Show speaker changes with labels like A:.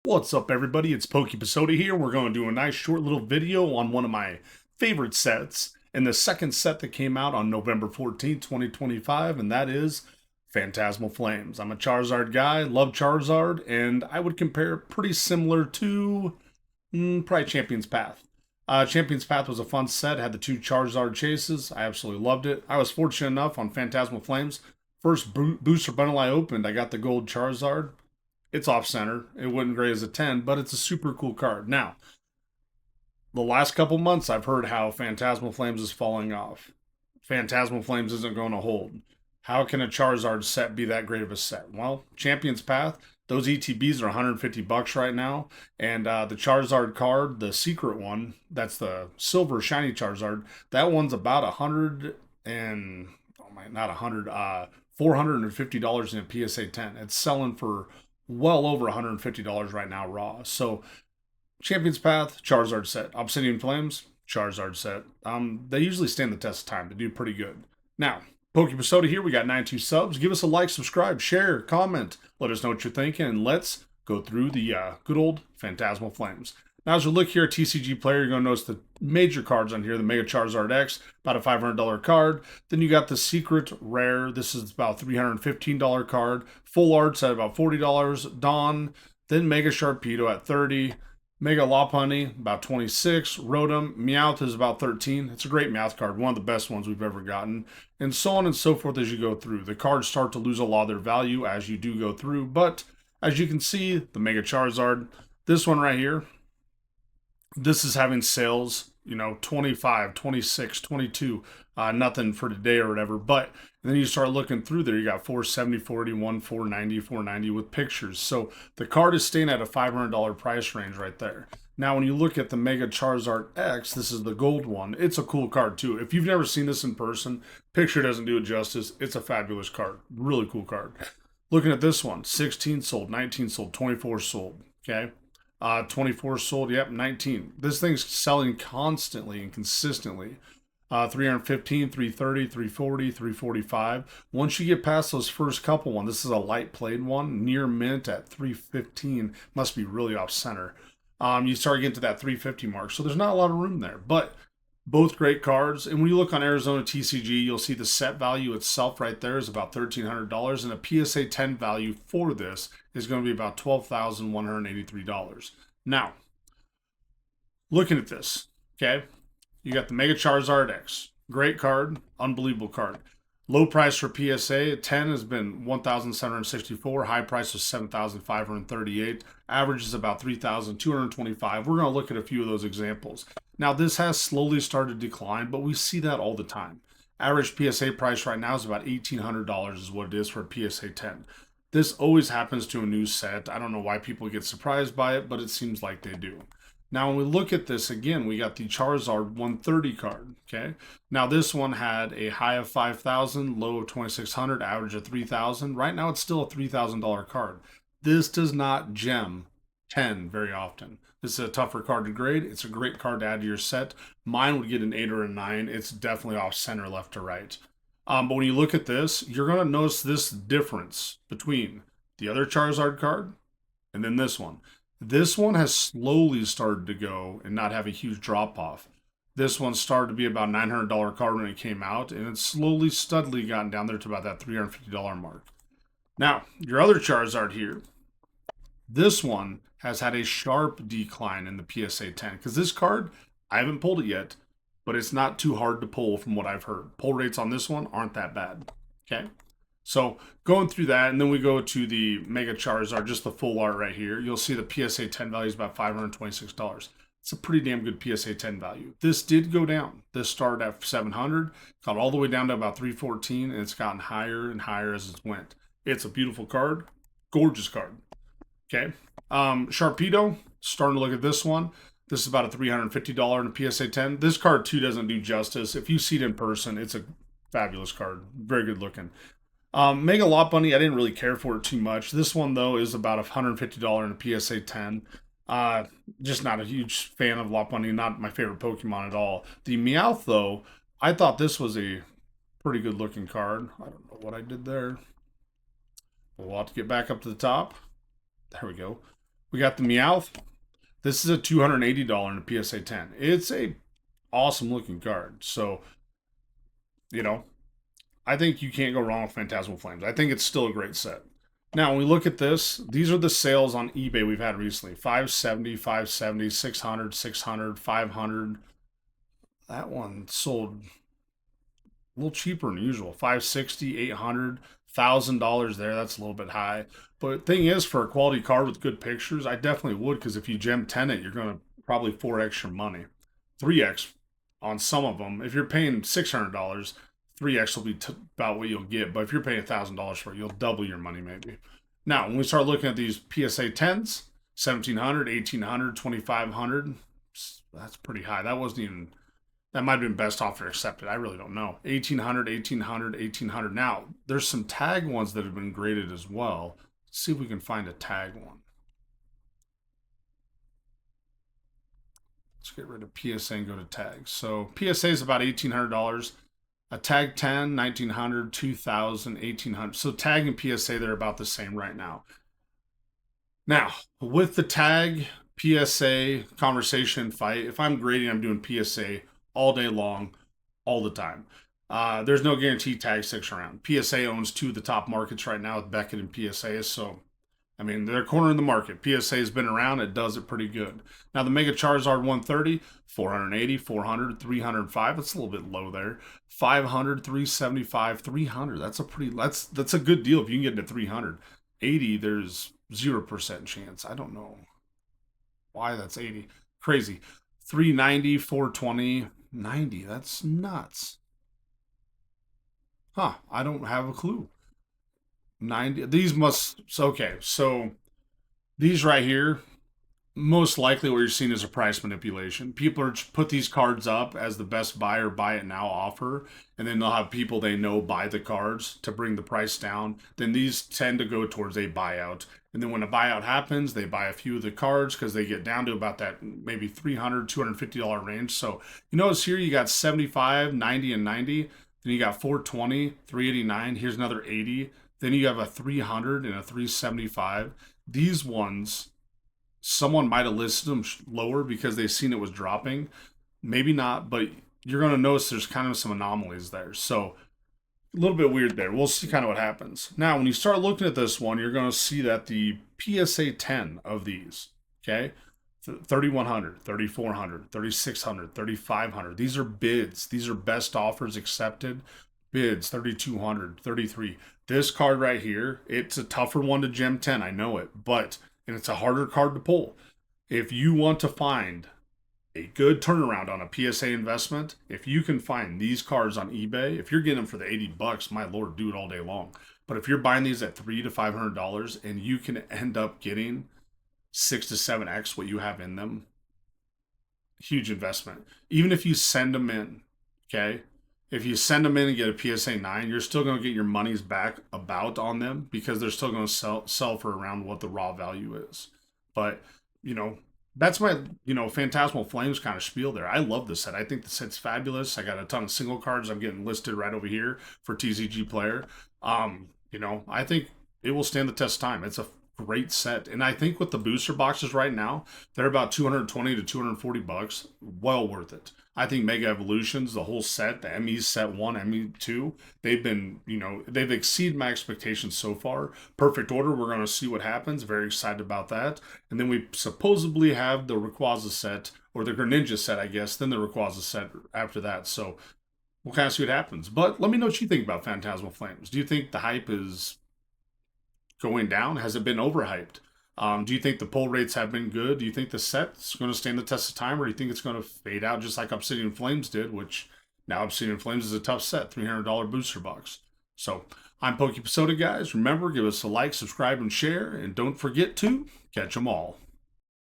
A: What's up, everybody? It's Pokepasoda here. We're going to do a nice short little video on one of my favorite sets, and the second set that came out on November 14th, 2025, and that is Phantasmal Flames. I'm a Charizard guy, love Charizard, and I would compare it pretty similar to probably Champion's Path. Champion's Path was a fun set, had the two Charizard chases. I absolutely loved it. I was fortunate enough on Phantasmal Flames. First booster bundle I opened, I got the gold Charizard. It's off center. It wouldn't grade as a 10, but it's a super cool card. Now, the last couple months, I've heard how Phantasmal Flames is falling off. Phantasmal Flames isn't going to hold. How can a Charizard set be that great of a set? Well, Champion's Path, those ETBs are 150 bucks right now, and the Charizard card, the secret one, that's the silver shiny Charizard, that one's about 100 and oh my, not 100, $450 in a PSA 10. It's selling for well over $150 right now raw. So Champion's Path, Charizard set. Obsidian Flames, Charizard set. They usually stand the test of time. They do pretty good. Now, Pokepasoda here. We got 92 subs. Give us a like, subscribe, share, comment. Let us know what you're thinking, and let's go through the good old Phantasmal Flames. Now, as we look here at TCG Player, you're going to notice the major cards on here. The Mega Charizard X, about a $500 card. Then you got the Secret Rare. This is about $315 card. Full Arts at about $40. Dawn. Then Mega Sharpedo at $30. Mega Lopunny, about $26. Rotom. Meowth is about $13. It's a great Meowth card. One of the best ones we've ever gotten. And so on and so forth as you go through. The cards start to lose a lot of their value as you do go through. But as you can see, the Mega Charizard, this one right here, this is having sales, 25, 26, 22, nothing for today or whatever. But then you start looking through there, you got 470, 481, 490, 490 with pictures. So the card is staying at a $500 price range right there. Now, when you look at the Mega Charizard X, this is the gold one. It's a cool card too. If you've never seen this in person, picture doesn't do it justice. It's a fabulous card. Really cool card. Looking at this one, 16 sold, 19 sold, 24 sold. Okay. 24 sold, yep, 19. This thing's selling constantly and consistently. 315, 330, 340, 345. Once you get past those first couple one, this is a light played one, near mint at 315. Must be really off center. You start getting to that 350 mark, so there's not a lot of room there. But both great cards. And when you look on Arizona TCG, you'll see the set value itself right there is about $1,300. And a PSA 10 value for this is going to be about $12,183. Now, looking at this, okay, you got the Mega Charizard X. Great card, unbelievable card. Low price for PSA 10 has been $1,764. High price was $7,538. Average is about $3,225. We're going to look at a few of those examples. Now, this has slowly started to decline, but we see that all the time. Average PSA price right now is about $1,800 is what it is for a PSA 10. This always happens to a new set. I don't know why people get surprised by it, but it seems like they do. Now, when we look at this again, we got the Charizard 130 card, okay? Now, this one had a high of 5,000, low of 2,600, average of 3,000. Right now, it's still a $3,000 card. This does not gem 10 very often. This is a tougher card to grade. It's a great card to add to your set. Mine would get an 8 or a 9. It's definitely off center left to right. But when you look at this, you're going to notice this difference between the other Charizard card and then this one. This one has slowly started to go and not have a huge drop off. This one started to be about $900 card when it came out, and it's slowly, steadily gotten down there to about that $350 mark. Now, your other Charizard here, this one has had a sharp decline in the PSA 10 because this card, I haven't pulled it yet, but it's not too hard to pull from what I've heard. Pull rates on this one aren't that bad. Okay. So going through that, and then we go to the Mega Charizard, just the full art right here. You'll see the PSA 10 value is about $526. It's a pretty damn good PSA 10 value. This did go down. This started at 700, got all the way down to about 314, and it's gotten higher and higher as it went. It's a beautiful card, gorgeous card. Okay, Sharpedo, starting to look at this one. This is about a $350 in a PSA 10. This card too doesn't do justice. If you see it in person, it's a fabulous card, very good looking. Mega Lopunny, I didn't really care for it too much. This one, though, is about $150 in a PSA 10. Just not a huge fan of Lopunny, not my favorite Pokemon at all. The Meowth, though, I thought this was a pretty good looking card. I don't know what I did there. We'll have to get back up to the top. There we go. We got the Meowth. This is a $280 in a PSA 10. It's a awesome looking card. So, you know, I think you can't go wrong with Phantasmal Flames. I think it's still a great set. Now, when we look at this, these are the sales on eBay we've had recently. 570, 570, 600, 600, 500. That one sold a little cheaper than usual. 560, 800, $1,000 there. That's a little bit high. But thing is, for a quality card with good pictures, I definitely would, because if you gem 10 it, you're going to probably 4x your money. 3x on some of them. If you're paying $600, 3x will be about what you'll get. But if you're paying $1,000 for it, you'll double your money maybe. Now, when we start looking at these PSA 10s, 1,700, 1,800, 2,500, that's pretty high. That wasn't even... That might have been best offer accepted. I really don't know. 1,800, 1,800, 1,800. Now, there's some tag ones that have been graded as well. Let's see if we can find a tag one. Let's get rid of PSA and go to tags. So PSA is about $1,800. A tag 10, 1,900, 2,000, 1,800. So tag and PSA, they're about the same right now. Now, with the tag, PSA, conversation, fight, if I'm grading, I'm doing PSA all day long, all the time. There's no guarantee tag sticks around. PSA owns two of the top markets right now with Beckett and PSA. So, I mean, they're cornering the market. PSA has been around. It does it pretty good. Now, the Mega Charizard 130, 480, 400, 305. That's a little bit low there. 500, 375, 300. That's a pretty, that's a good deal if you can get into 300. 80, there's 0% chance. I don't know why that's 80. Crazy. 390, 420, 90. That's nuts. Huh. I don't have a clue. 90. These must... Okay, so these right here, most likely what you're seeing is a price manipulation. People are put these cards up as the best buy or buy it now offer, and then they'll have people they know buy the cards to bring the price down. Then these tend to go towards a buyout. And then when a buyout happens, they buy a few of the cards because they get down to about that maybe $300, $250 range. So you notice here you got 75, 90, and 90. Then you got 420, 389. Here's another 80. Then you have a 300 and a 375. These ones, someone might have listed them lower because they've seen it was dropping. Maybe not, but you're going to notice there's kind of some anomalies there. So a little bit weird there. We'll see kind of what happens. Now, when you start looking at this one, you're going to see that the PSA 10 of these, okay, 3,100, 3,400, 3,600, 3,500. These are bids. These are best offers accepted. Bids, 3,200, 33. This card right here, it's a tougher one to gem 10. I know it, and it's a harder card to pull. If you want to find a good turnaround on a PSA investment, if you can find these cards on eBay, if you're getting them for the $80, my lord, do it all day long. But if you're buying these at $300 to $500 and you can end up getting 6 to 7x what you have in them, huge investment. Even if you send them in, okay? If you send them in and get a PSA 9, you're still going to get your money's back about on them because they're still going to sell for around what the raw value is. But, you know, that's my, Phantasmal Flames kind of spiel there. I love this set. I think the set's fabulous. I got a ton of single cards I'm getting listed right over here for TCG Player. I think it will stand the test of time. It's a great set. And I think with the booster boxes right now, they're about $220 to $240. Well worth it. I think Mega Evolutions, the whole set, the ME set 1, ME 2, they've been, they've exceeded my expectations so far. Perfect Order, we're going to see what happens. Very excited about that. And then we supposedly have the Rayquaza set, or the Greninja set, I guess, then the Rayquaza set after that. So we'll kind of see what happens. But let me know what you think about Phantasmal Flames. Do you think the hype is going down? Has it been overhyped? Do you think the pull rates have been good? Do you think the set's going to stand the test of time, or do you think it's going to fade out just like Obsidian Flames did, which now Obsidian Flames is a tough set, $300 booster box. So I'm Pokeepisoda, guys. Remember, give us a like, subscribe, and share, and don't forget to catch them all.